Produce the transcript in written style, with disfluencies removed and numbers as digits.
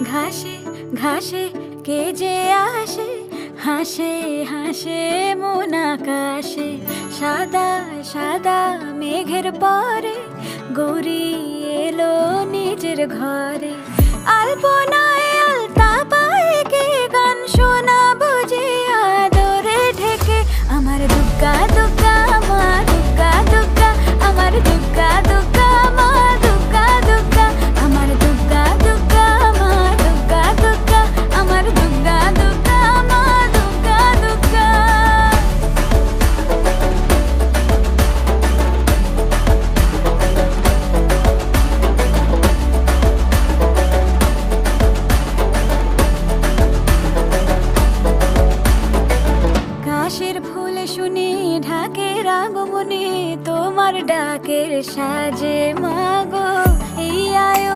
ঘাসে ঘাসে কে যে আসে, হাসে হাসে মন আকাশে। সাদা সাদা মেঘের পরে গৌরী এলো নিজের ঘরে। আলপনায় আলতা পায়ে কে গান শোনা বুঝে আদরে ঢেকে আমার দুগ্গা